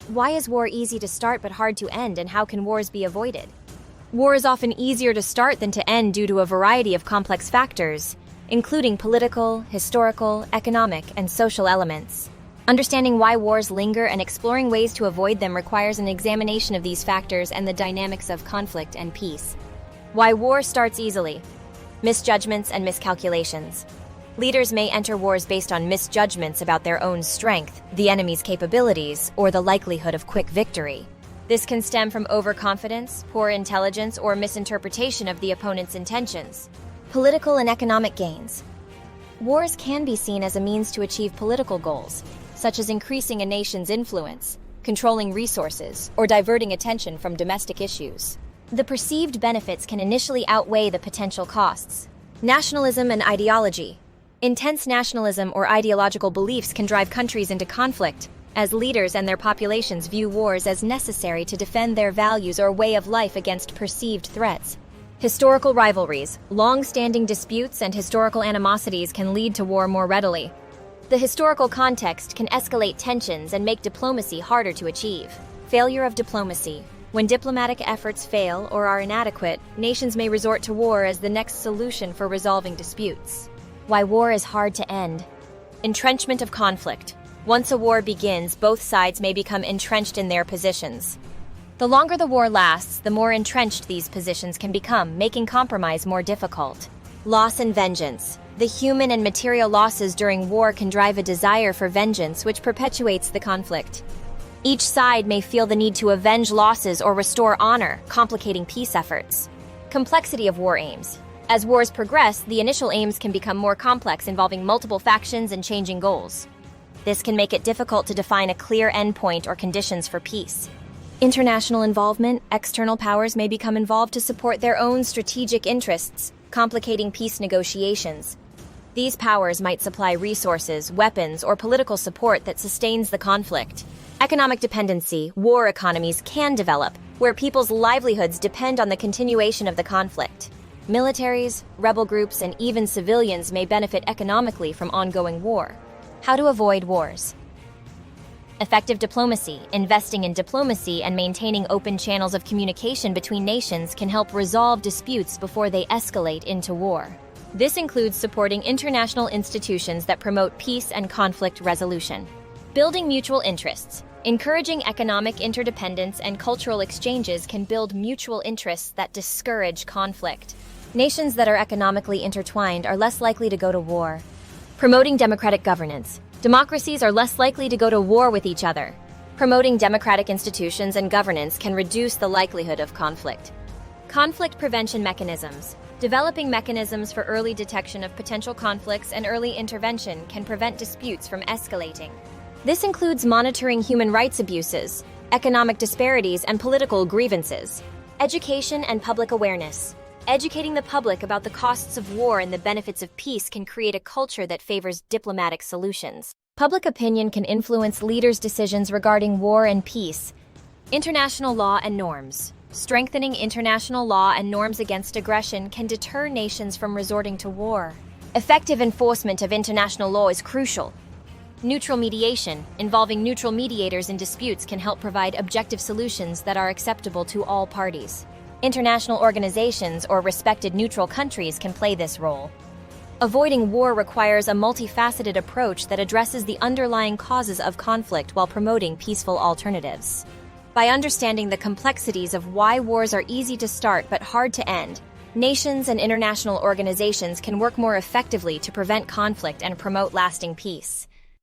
Why is war easy to start but hard to end, and how can wars be avoided? War is often easier to start than to end due to a variety of complex factors, including political, historical, economic, and social elements. Understanding why wars linger and exploring ways to avoid them requires an examination of these factors and the dynamics of conflict and peace. Why war starts easily. Misjudgments and miscalculations. Leaders may enter wars based on misjudgments about their own strength, the enemy's capabilities, or the likelihood of quick victory. This can stem from overconfidence, poor intelligence, or misinterpretation of the opponent's intentions. Political and economic gains. Wars can be seen as a means to achieve political goals, such as increasing a nation's influence, controlling resources, or diverting attention from domestic issues. The perceived benefits can initially outweigh the potential costs. Nationalism and ideology. Intense nationalism or ideological beliefs can drive countries into conflict, as leaders and their populations view wars as necessary to defend their values or way of life against perceived threats. Historical rivalries, long-standing disputes, and historical animosities can lead to war more readily. The historical context can escalate tensions and make diplomacy harder to achieve. Failure of diplomacy. When diplomatic efforts fail or are inadequate, nations may resort to war as the next solution for resolving disputes. Why war is hard to end. Entrenchment of conflict. Once a war begins, both sides may become entrenched in their positions. The longer the war lasts, the more entrenched these positions can become, making compromise more difficult. Loss and vengeance. The human and material losses during war can drive a desire for vengeance, which perpetuates the conflict. Each side may feel the need to avenge losses or restore honor, complicating peace efforts. Complexity of war aims. As wars progress, the initial aims can become more complex, involving multiple factions and changing goals. This can make it difficult to define a clear endpoint or conditions for peace. International involvement. External powers may become involved to support their own strategic interests, complicating peace negotiations. These powers might supply resources, weapons, or political support that sustains the conflict. Economic dependency. War economies can develop, where people's livelihoods depend on the continuation of the conflict. Militaries, rebel groups, and even civilians may benefit economically from ongoing war. How to avoid wars. Effective diplomacy. Investing in diplomacy and maintaining open channels of communication between nations can help resolve disputes before they escalate into war. This includes supporting international institutions that promote peace and conflict resolution. Building mutual interests. Encouraging economic interdependence and cultural exchanges can build mutual interests that discourage conflict. Nations that are economically intertwined are less likely to go to war. Promoting democratic governance. Democracies are less likely to go to war with each other. Promoting democratic institutions and governance can reduce the likelihood of conflict. Conflict prevention mechanisms. Developing mechanisms for early detection of potential conflicts and early intervention can prevent disputes from escalating. This includes monitoring human rights abuses, economic disparities, and political grievances. Education and public awareness. Educating the public about the costs of war and the benefits of peace can create a culture that favors diplomatic solutions. Public opinion can influence leaders' decisions regarding war and peace. International law and norms. Strengthening international law and norms against aggression can deter nations from resorting to war. Effective enforcement of international law is crucial. Neutral mediation, involving neutral mediators in disputes, can help provide objective solutions that are acceptable to all parties. International organizations or respected neutral countries can play this role. Avoiding war requires a multifaceted approach that addresses the underlying causes of conflict while promoting peaceful alternatives. By understanding the complexities of why wars are easy to start but hard to end, nations and international organizations can work more effectively to prevent conflict and promote lasting peace.